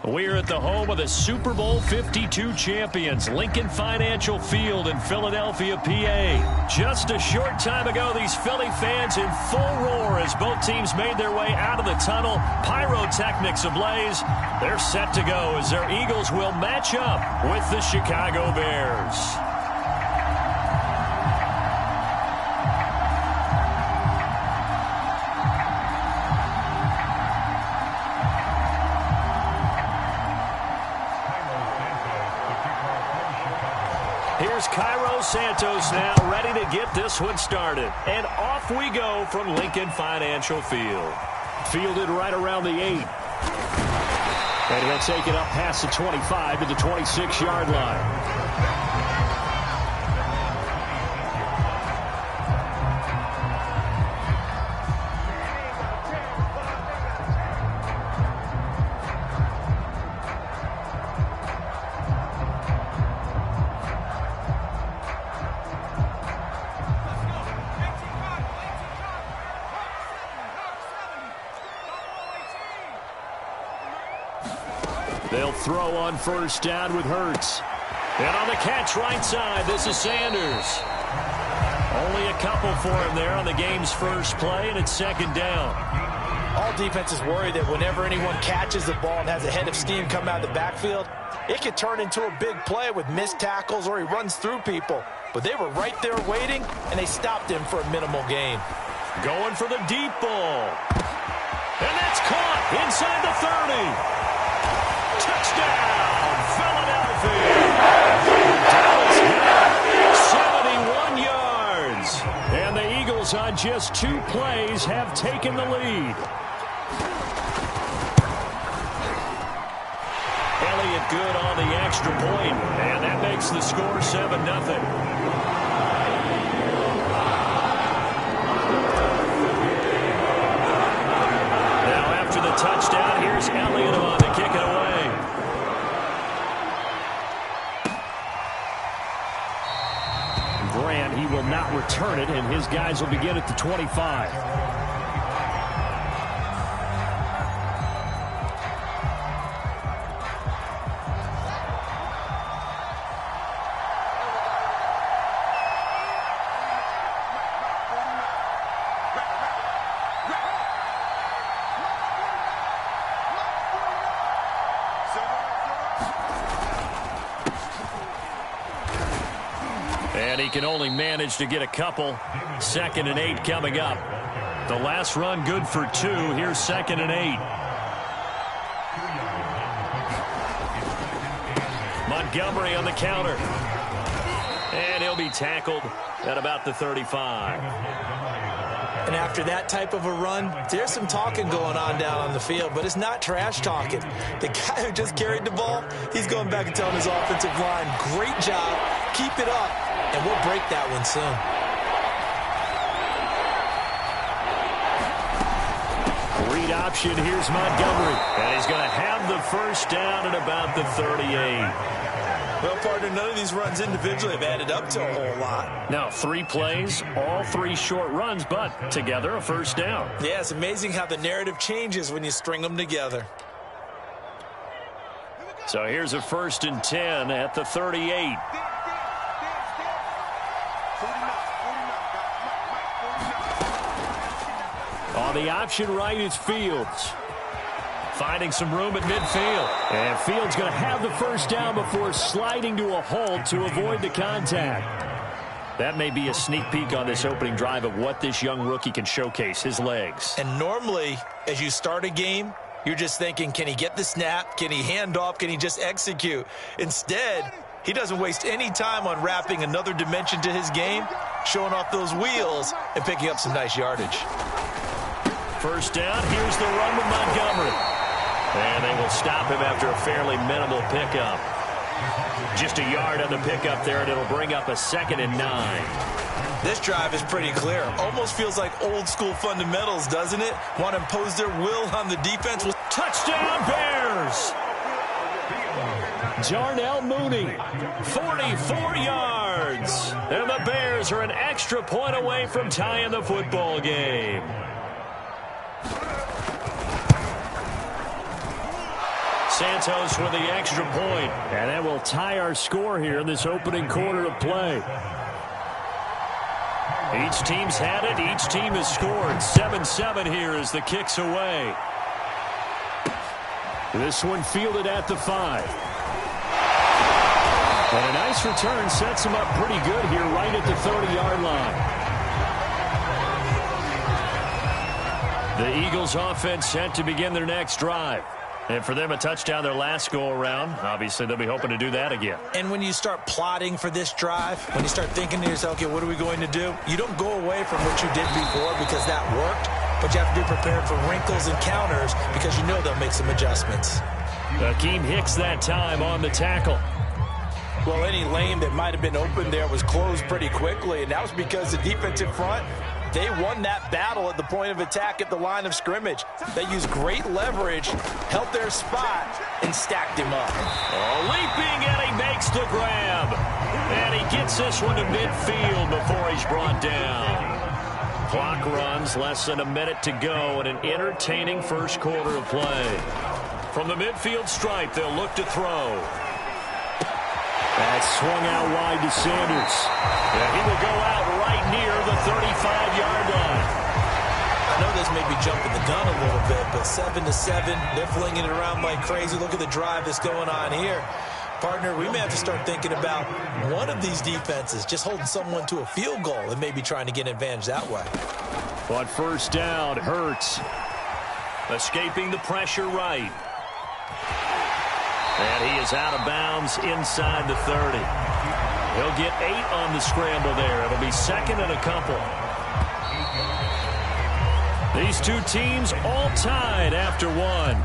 We're at the home of the Super Bowl 52 champions, Lincoln Financial Field in Philadelphia, PA. Just a short time ago, these Philly fans in full roar as both teams made their way out of the tunnel. Pyrotechnics ablaze. They're set to go as their Eagles will match up with the Chicago Bears. Here's Cairo Santos now ready to get this one started. And off we go from Lincoln Financial Field. Fielded right around the 8. And he'll take it up past the 25 to the 26-yard line. They'll throw on first down with Hurts. And on the catch right side, this is Sanders. Only a couple for him there on the game's first play, and it's second down. All defenses worry that whenever anyone catches the ball and has a head of steam come out of the backfield, it could turn into a big play with missed tackles or he runs through people. But they were right there waiting, and they stopped him for a minimal gain. Going for the deep ball. And that's caught inside the 30. Touchdown, Philadelphia. Dallas got 71 yards. And the Eagles on just 2 plays have taken the lead. Elliott good on the extra point, and that makes the score 7-0. Now after the touchdown, here's Elliott on to kick it away. Grant, he will not return it, and his guys will begin at the 25. And he can only manage to get a couple. 2nd and 8 coming up. The last run good for 2. Here's 2nd and 8. Montgomery on the counter. And he'll be tackled at about the 35. And after that type of a run, there's some talking going on down on the field, but it's not trash talking. The guy who just carried the ball, he's going back and telling his offensive line, great job, keep it up, and we'll break that one soon. Read option, here's Montgomery. And he's going to have the first down at about the 38. Well, partner, none of these runs individually have added up to a whole lot. Now, 3 plays, all 3 short runs, but together a first down. Yeah, it's amazing how the narrative changes when you string them together. So here's a 1st and 10 at the 38. On the option right is Fields. Finding some room at midfield. And Fields going to have the first down before sliding to a halt to avoid the contact. That may be a sneak peek on this opening drive of what this young rookie can showcase, his legs. And normally, as you start a game, you're just thinking, can he get the snap? Can he hand off? Can he just execute? Instead, he doesn't waste any time on wrapping another dimension to his game, showing off those wheels, and picking up some nice yardage. First down, here's the run with Montgomery. And they will stop him after a fairly minimal pickup. Just a yard on the pickup there, and it'll bring up a 2nd and 9. This drive is pretty clear. Almost feels like old school fundamentals, doesn't it? Want to impose their will on the defense. Touchdown Bears! Darnell Mooney, 44 yards. And the Bears are an extra point away from tying the football game. Santos with the extra point. And that will tie our score here in this opening quarter of play. Each team's had it. Each team has scored. 7-7 here as the kick's away. This one fielded at the 5. And a nice return sets him up pretty good here right at the 30-yard line. The Eagles offense set to begin their next drive. And for them, a touchdown their last go-around. Obviously, they'll be hoping to do that again. And when you start plotting for this drive, when you start thinking to yourself, okay, what are we going to do? You don't go away from what you did before because that worked, but you have to be prepared for wrinkles and counters because you know they'll make some adjustments. Akeem Hicks that time on the tackle. Well, any lane that might have been open there was closed pretty quickly, and that was because the defensive front, they won that battle at the point of attack at the line of scrimmage. They used great leverage, held their spot, and stacked him up. Oh, leaping, and he makes the grab. And he gets this one to midfield before he's brought down. Clock runs, less than a minute to go, and an entertaining first quarter of play. From the midfield stripe, they'll look to throw. That swung out wide to Sanders. And he will go out right near the 35-yard line. I know this may be jumping the gun a little bit, but 7-7, they're flinging it around like crazy. Look at the drive that's going on here. Partner, we may have to start thinking about one of these defenses just holding someone to a field goal and maybe trying to get an advantage that way. But first down, Hurts. Escaping the pressure right. And he is out of bounds inside the 30. He'll get 8 on the scramble there. It'll be second and a couple. These two teams all tied after one.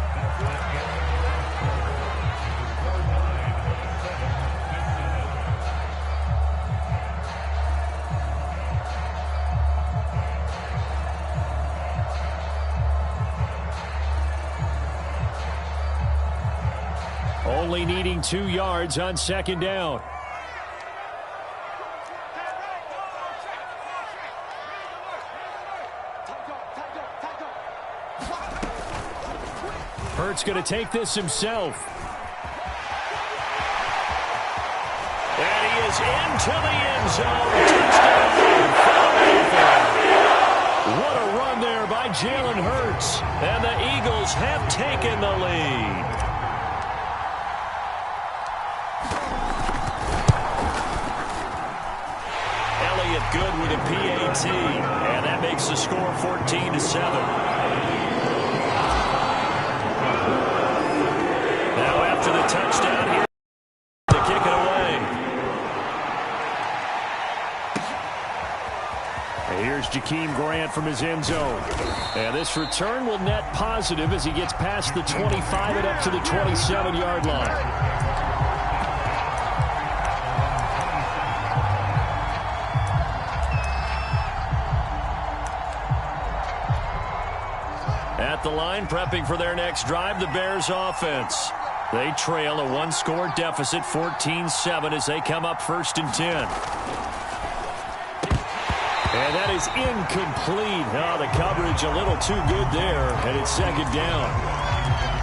Only needing 2 yards on second down. Hurts going to take this himself. And he is into the end zone. Touchdown. What a run there by Jalen Hurts. And the Eagles have taken the lead. Good with a PAT, and that makes the score 14-7. Now after the touchdown here, to kick it away. And here's Jakeem Grant from his end zone. And this return will net positive as he gets past the 25 and up to the 27-yard line. At the line, prepping for their next drive, the Bears offense. They trail a 1-score deficit, 14-7, as they come up 1st and 10. And that is incomplete. Oh, the coverage a little too good there, and it's second down.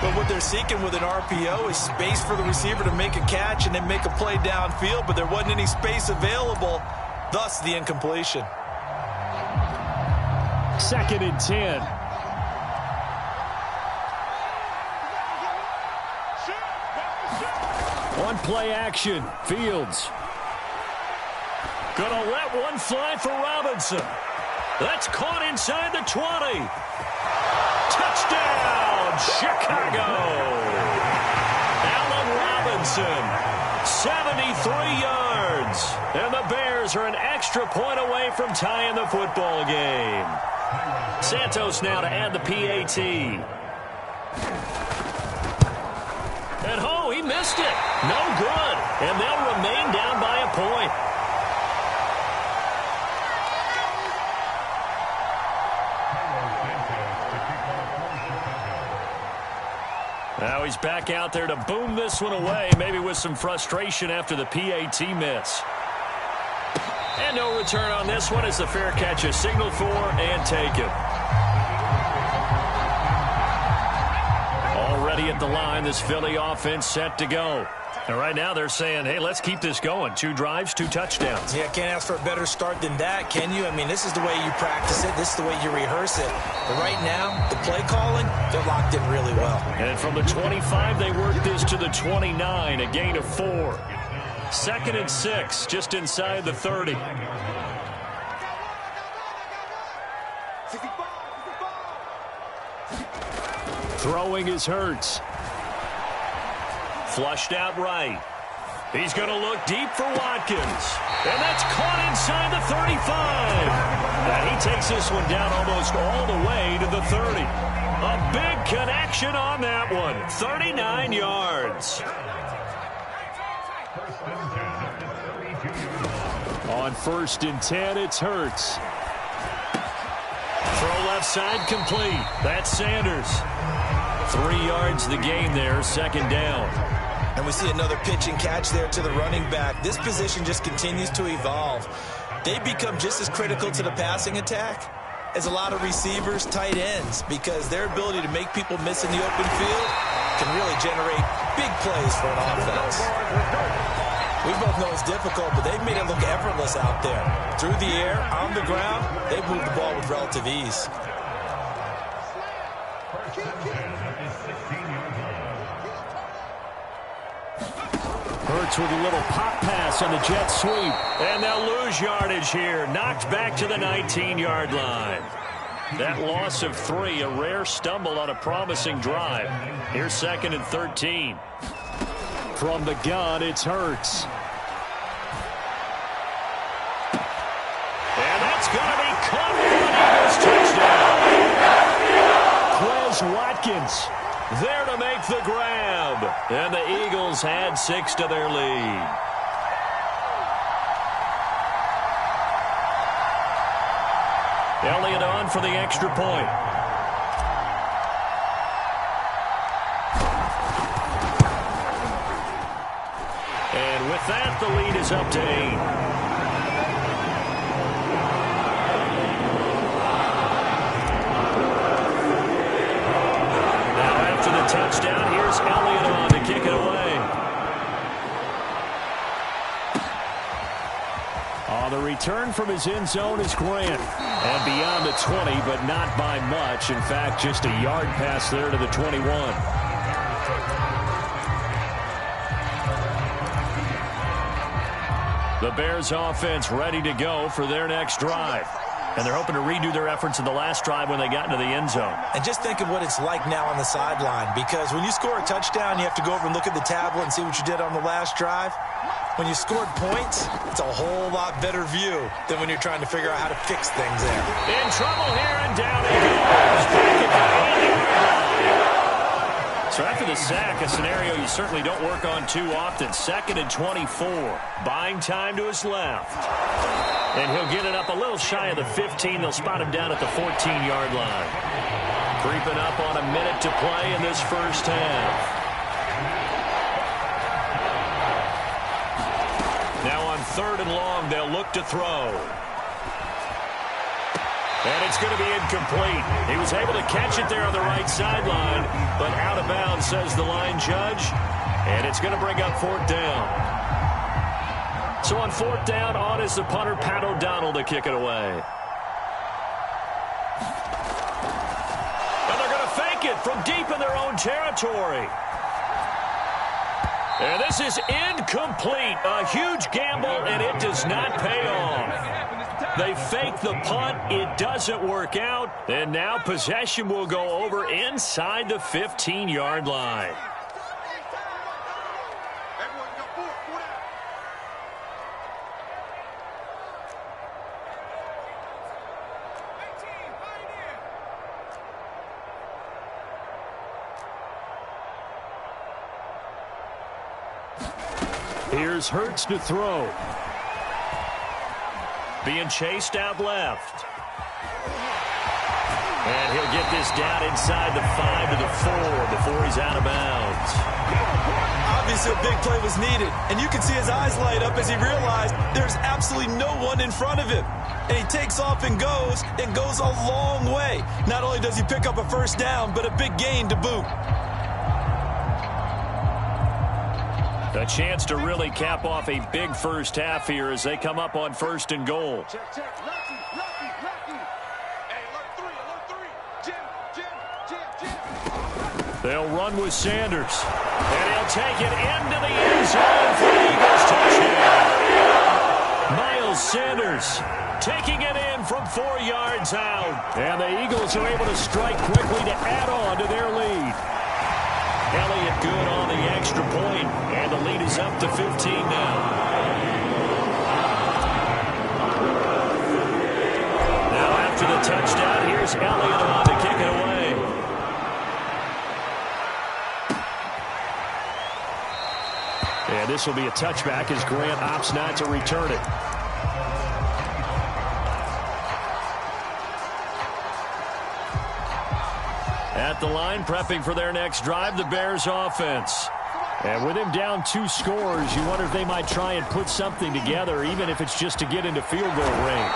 But what they're seeking with an RPO is space for the receiver to make a catch and then make a play downfield, but there wasn't any space available, thus the incompletion. 2nd and 10. On play action, Fields. Gonna let one fly for Robinson. That's caught inside the 20. Touchdown, Chicago. Allen Robinson, 73 yards. And the Bears are an extra point away from tying the football game. Santos now to add the PAT. And oh, he missed it. No good. And they'll remain down by a point. Now he's back out there to boom this one away, maybe with some frustration after the PAT miss. And no return on this one as the fair catch is signaled for and taken. ready at the line. This Philly offense set to go. And right now they're saying, hey, let's keep this going. 2 drives, 2 touchdowns. Yeah, can't ask for a better start than that, can you? I mean, this is the way you practice it. This is the way you rehearse it. But right now, the play calling, they're locked in really well. And from the 25, they work this to the 29, a gain of 4. 2nd and 6, just inside the 30. Throwing is Hurts. Flushed out right. He's going to look deep for Watkins. And that's caught inside the 35. And he takes this one down almost all the way to the 30. A big connection on that one. 39 yards. On 1st and 10, it's Hurts. Throw left side complete. That's Sanders. 3 yards the gain there, 2nd down. And we see another pitch and catch there to the running back. This position just continues to evolve. They become just as critical to the passing attack as a lot of receivers, tight ends, because their ability to make people miss in the open field can really generate big plays for an offense. We both know it's difficult, but they've made it look effortless out there. Through the air, on the ground, they've moved the ball with relative ease. Hurts with a little pop pass on the jet sweep. And they'll lose yardage here. Knocked back to the 19-yard line. That loss of 3, a rare stumble on a promising drive. Here's 2nd and 13. From the gun, it's Hurts. And that's going to be caught for an Eagles touchdown. Quez Watkins there to make the grab. And the Eagles had 6 to their lead. Elliott on for the extra point. And with that, the lead is up to 8. Touchdown. Here's Elliott on to kick it away. On the return from his end zone is Grant. And beyond the 20, but not by much. In fact, just a yard pass there to the 21. The Bears offense ready to go for their next drive. And they're hoping to redo their efforts in the last drive when they got into the end zone. And just think of what it's like now on the sideline, because when you score a touchdown, you have to go over and look at the tablet and see what you did on the last drive. When you scored points, it's a whole lot better view than when you're trying to figure out how to fix things there. In trouble here, and down he goes. Back at the 80-yard line. So after the sack, a scenario you certainly don't work on too often. 2nd and 24. Buying time to his left. And he'll get it up a little shy of the 15. They'll spot him down at the 14-yard line. Creeping up on a minute to play in this first half. Now on 3rd and long, they'll look to throw. And it's going to be incomplete. He was able to catch it there on the right sideline, but out of bounds, says the line judge. And it's going to bring up 4th down. So on 4th down, on is the punter, Pat O'Donnell, to kick it away. And they're going to fake it from deep in their own territory. And this is incomplete. A huge gamble, and it does not pay off. They fake the punt. It doesn't work out. And now possession will go over inside the 15-yard line. Here's Hurts to throw. Being chased out left. And he'll get this down inside the 5 to the 4 before he's out of bounds. Obviously a big play was needed, and you can see his eyes light up as he realized there's absolutely no one in front of him. And he takes off and goes a long way. Not only does he pick up a first down, but a big gain to boot. A chance to really cap off a big first half here as they come up on 1st and goal. Check, check. Lefty, lefty, lefty. Hey, alert three. Jim. They'll run with Sanders. And he'll take it into the end zone for the Eagles touchdown. Miles Sanders taking it in from 4 yards out. And the Eagles are able to strike quickly to add on to their lead. Elliott good on the extra point, and the lead is up to 15 now. Now after the touchdown, here's Elliott on to kick it away. And this will be a touchback as Grant opts not to return it. At the line, prepping for their next drive, the Bears offense. And with him down 2 scores, you wonder if they might try and put something together, even if it's just to get into field goal range.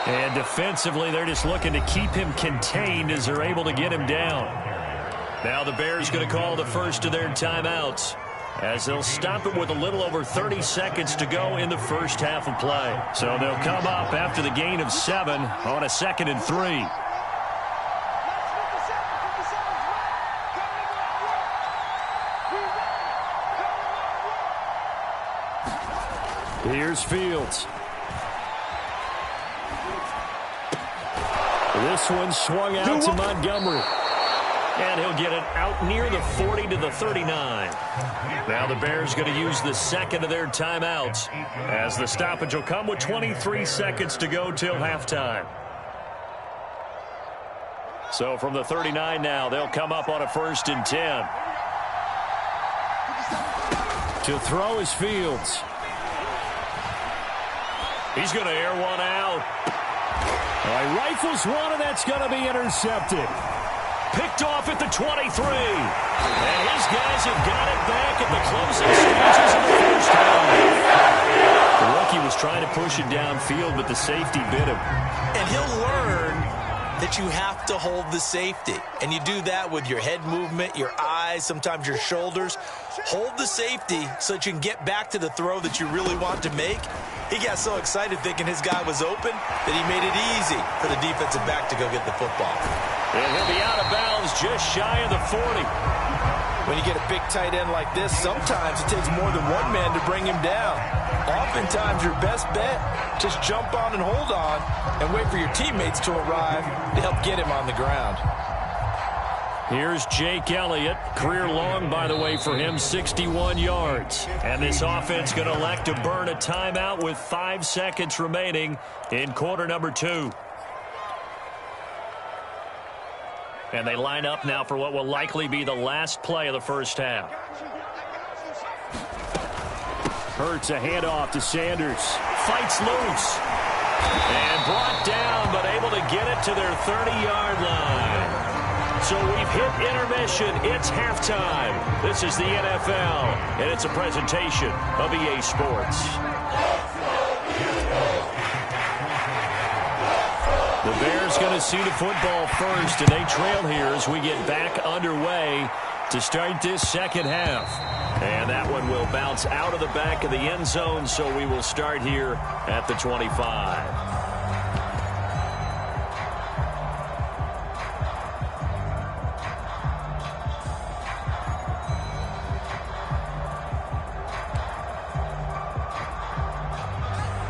And defensively, they're just looking to keep him contained as they're able to get him down. Now the Bears going to call the first of their timeouts, as they'll stop it with a little over 30 seconds to go in the first half of play. So they'll come up after the gain of 7 on a 2nd and 3. Here's Fields. This one swung out to Montgomery. And he'll get it out near the 40 to the 39. Now the Bears going to use the second of their timeouts, as the stoppage will come with 23 seconds to go till halftime. So from the 39 now, they'll come up on a 1st and 10. To throw is Fields. He's going to air one out. He rifles one, and that's going to be intercepted. Picked off at the 23. And his guys have got it back at the closing stages of the first half. The rookie was trying to push it downfield, but the safety bit him. And he'll learn that you have to hold the safety. And you do that with your head movement, your eyes, sometimes your shoulders. Hold the safety so that you can get back to the throw that you really want to make. He got so excited thinking his guy was open that he made it easy for the defensive back to go get the football. And he'll be out of bounds just shy of the 40. When you get a big tight end like this, sometimes it takes more than one man to bring him down. Oftentimes, your best bet, just jump on and hold on and wait for your teammates to arrive to help get him on the ground. Here's Jake Elliott. Career long, by the way, for him, 61 yards. And this offense going to elect to burn a timeout with 5 seconds remaining in quarter number 2. And they line up now for what will likely be the last play of the first half. Hurts a handoff to Sanders. Fights loose. And brought down, but able to get it to their 30-yard line. So we've hit intermission. It's halftime. This is the NFL, and it's a presentation of EA Sports. The Bears going to see the football first, and they trail here as we get back underway to start this second half. And that one will bounce out of the back of the end zone, so we will start here at the 25.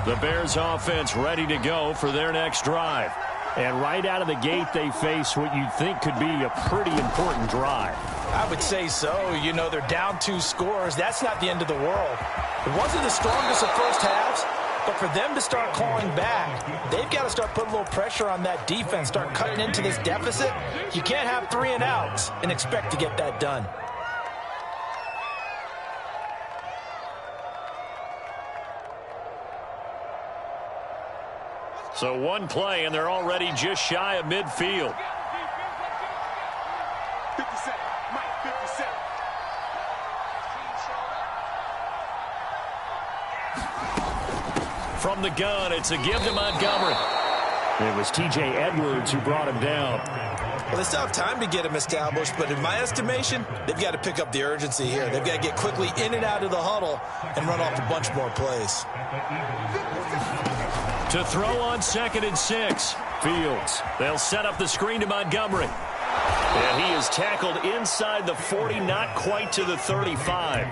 The Bears offense ready to go for their next drive. And right out of the gate, they face what you'd think could be a pretty important drive. I would say so. You know, they're down 2 scores. That's not the end of the world. It wasn't the strongest of first halves, but for them to start clawing back, they've got to start putting a little pressure on that defense, start cutting into this deficit. You can't have 3 and outs and expect to get that done. So one play, and they're already just shy of midfield. 57, Mike, 57. From the gun, it's a give to Montgomery. It was T.J. Edwards who brought him down. Well, they still have time to get him established, but in my estimation, they've got to pick up the urgency here. They've got to get quickly in and out of the huddle and run off a bunch more plays. To throw on 2nd and 6. Fields. They'll set up the screen to Montgomery. And he is tackled inside the 40, not quite to the 35.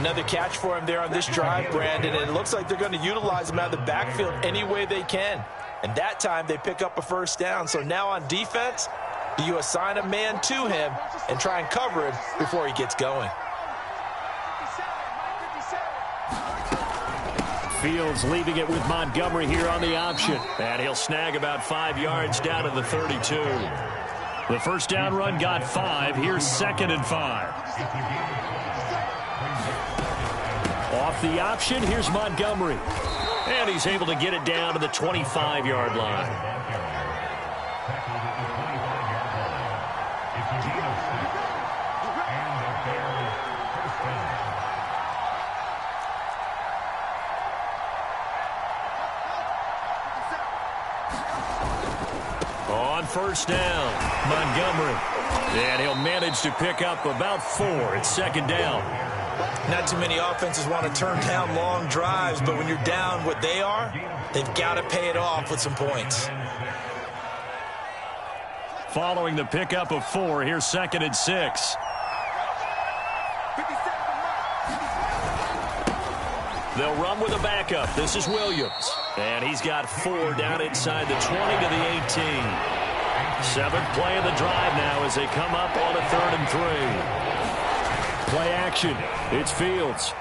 Another catch for him there on this drive, Brandon, and it looks like they're going to utilize him out of the backfield any way they can. And that time they pick up a first down. So now on defense, do you assign a man to him and try and cover him before he gets going? Fields leaving it with Montgomery here on the option. And he'll snag about 5 yards down to the 32. The first down run got 5. Here's 2nd and 5. Off the option, here's Montgomery. And he's able to get it down to the 25-yard line. On first down, Montgomery. And he'll manage to pick up about 4 at 2nd down. Not too many offenses want to turn down long drives, but when you're down what they are, they've got to pay it off with some points. Following the pickup of 4, here's 2nd and 6. They'll run with a backup. This is Williams. And he's got 4 down inside the 20 to the 18. 7th play of the drive now as they come up on a 3rd and 3. Play action. It's Fields.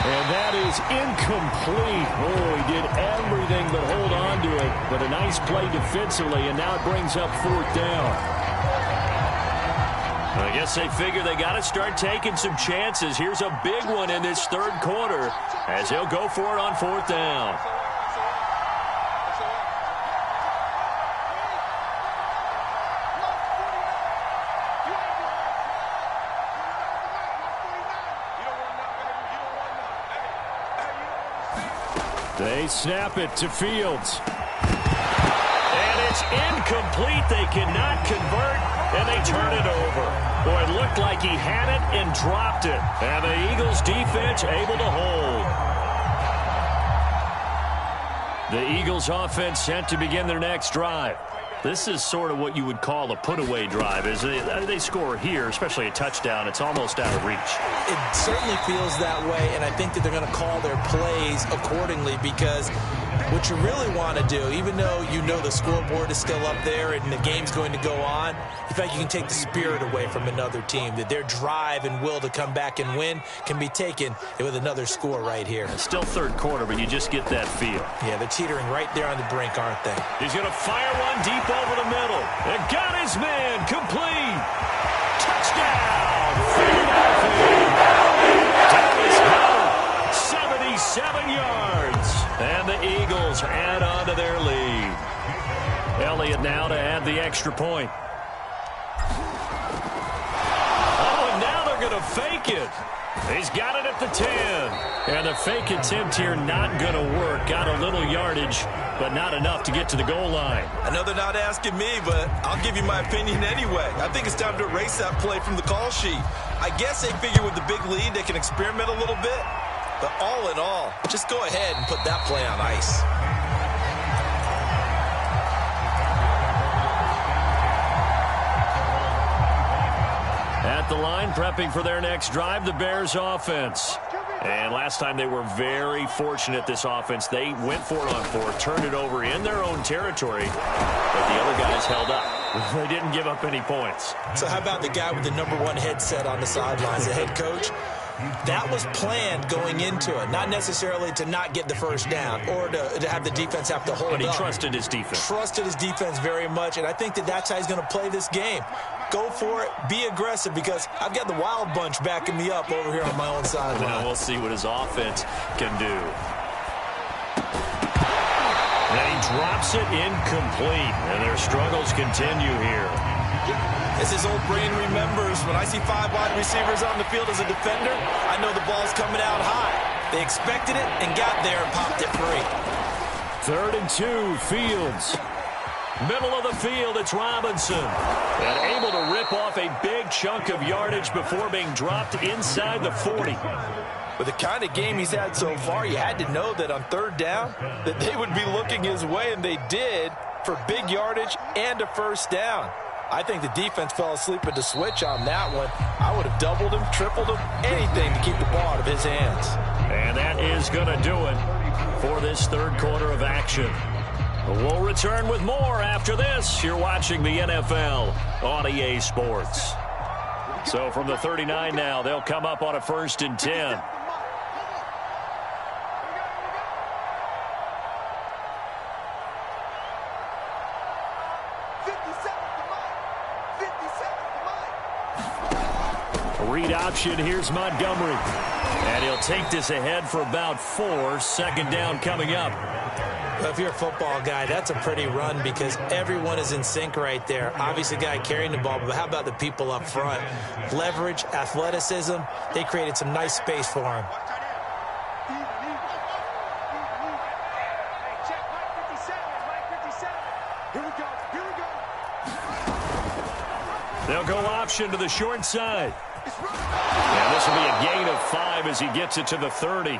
And that is incomplete. Oh, he did everything but hold on to it. But a nice play defensively, and now it brings up 4th down. I guess they figure they got to start taking some chances. Here's a big one in this 3rd quarter as he'll go for it on 4th down. They snap it to Fields. And it's incomplete. They cannot convert, and they turn it over. Boy, it looked like he had it and dropped it. And the Eagles defense able to hold. The Eagles offense set to begin their next drive. This is sort of what you would call a put-away drive. As they score here, especially a touchdown, it's almost out of reach. It certainly feels that way, and I think that they're going to call their plays accordingly because what you really want to do, even though you know the scoreboard is still up there and the game's going to go on, in fact, you can take the spirit away from another team, that their drive and will to come back and win can be taken with another score right here. It's still 3rd quarter, but you just get that feel. Yeah, they're teetering right there on the brink, aren't they? He's going to fire one deep over the middle. And got his man complete. Touchdown, Philadelphia. Dallas Goedert, 77 yards. And the Eagles add on to their lead. Elliott now to add the extra point. Oh, and now they're going to fake it. He's got it at the 10. And the fake attempt here not going to work. Got a little yardage, but not enough to get to the goal line. I know they're not asking me, but I'll give you my opinion anyway. I think it's time to erase that play from the call sheet. I guess they figure with the big lead they can experiment a little bit. But all in all, just go ahead and put that play on ice. At the line, prepping for their next drive, the Bears offense. And last time they were very fortunate, this offense. They went for it on 4, turned it over in their own territory, but the other guys held up. They didn't give up any points. So how about the guy with the #1 headset on the sidelines, the head coach? That was planned going into it, not necessarily to not get the first down or to have the defense have to hold up. But he trusted his defense. Trusted his defense very much, and I think that that's how he's going to play this game. Go for it, be aggressive, because I've got the wild bunch backing me up over here on my own sideline. Now we'll see what his offense can do. And he drops it incomplete, and their struggles continue here. As his old brain remembers, when I see 5 wide receivers on the field as a defender, I know the ball's coming out high. They expected it and got there and popped it free. 3rd and 2, Fields. Middle of the field, it's Robinson. And able to rip off a big chunk of yardage before being dropped inside the 40. With the kind of game he's had so far, you had to know that on third down that they would be looking his way, and they did, for big yardage and a first down. I think the defense fell asleep at the switch on that one. I would have doubled him, tripled him, anything to keep the ball out of his hands. And that is going to do it for this third quarter of action. We'll return with more after this. You're watching the NFL on EA Sports. So from the 39 now, they'll come up on a 1st and 10. Read option, here's Montgomery. And he'll take this ahead for about 4. 2nd down coming up. Well, if you're a football guy, that's a pretty run because everyone is in sync right there. Obviously, the guy carrying the ball, but how about the people up front? Leverage, athleticism, they created some nice space for him. They'll go option to the short side. And this will be a gain of 5 as he gets it to the 30.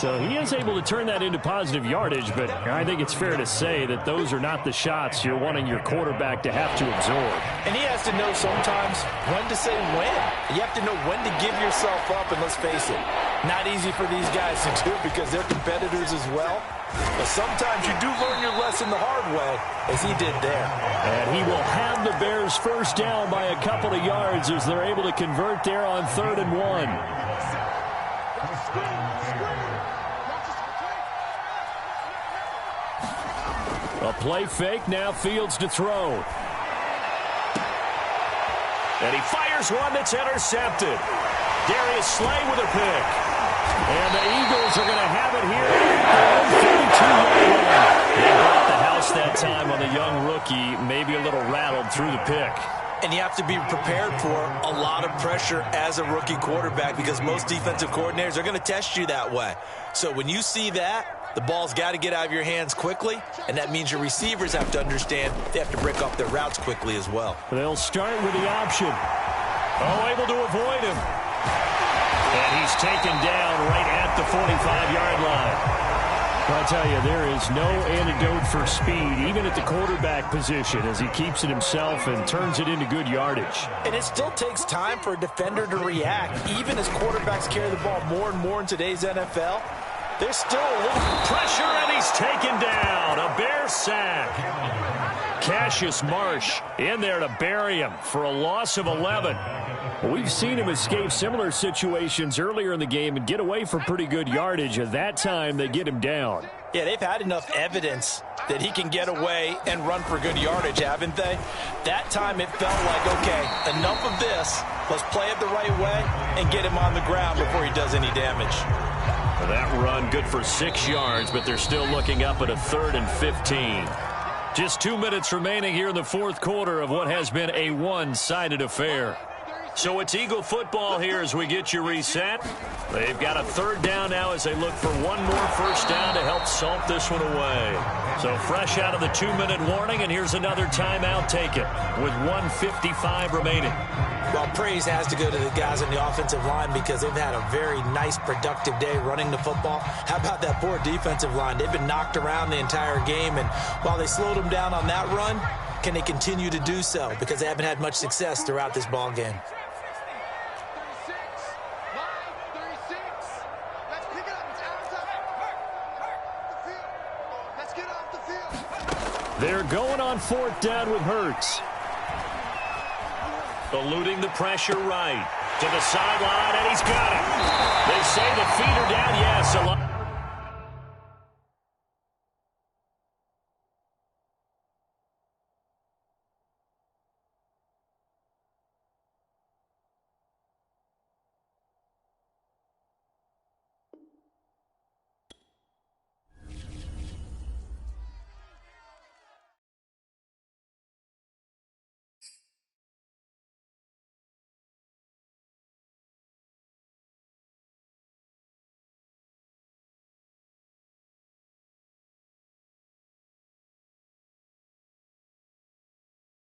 So he is able to turn that into positive yardage, but I think it's fair to say that those are not the shots you're wanting your quarterback to have to absorb. And he has to know sometimes when to say when. You have to know when to give yourself up, and let's face it, not easy for these guys to do because they're competitors as well. But sometimes you do learn your lesson the hard way, as he did there. And he will have the Bears first down by a couple of yards as they're able to convert there on 3rd and 1. A play fake, now Fields to throw. And he fires one that's intercepted. Darius Slay with a pick. And the Eagles are going to have it here at the 32-yard line. They brought the house that time on the young rookie, maybe a little rattled through the pick. And you have to be prepared for a lot of pressure as a rookie quarterback because most defensive coordinators are going to test you that way. So when you see that, the ball's got to get out of your hands quickly, and that means your receivers have to understand they have to break off their routes quickly as well. They'll start with the option. Oh, able to avoid him. And he's taken down right at the 45-yard line. I tell you, there is no antidote for speed, even at the quarterback position, as he keeps it himself and turns it into good yardage. And it still takes time for a defender to react. Even as quarterbacks carry the ball more and more in today's NFL, there's still a little pressure, and he's taken down. A Bear sack. Cassius Marsh in there to bury him for a loss of 11. We've seen him escape similar situations earlier in the game and get away for pretty good yardage. At that time, they get him down. Yeah, they've had enough evidence that he can get away and run for good yardage, haven't they? That time it felt like, okay, enough of this. Let's play it the right way and get him on the ground before he does any damage. Well, that run good for 6 yards, but they're still looking up at a 3rd and 15. Just 2 minutes remaining here in the 4th quarter of what has been a one-sided affair. So it's Eagle football here as we get you reset. They've got a 3rd down now as they look for one more first down to help salt this one away. So fresh out of the 2-minute warning, and here's another timeout taken with 1:55 remaining. Well, praise has to go to the guys on the offensive line because they've had a very nice, productive day running the football. How about that poor defensive line? They've been knocked around the entire game, and while they slowed them down on that run, can they continue to do so? Because they haven't had much success throughout this ball game. They're going on 4th down with Hurts. Eluding the pressure right to the sideline, and he's got it. They say the feet are down. Yes, a lot.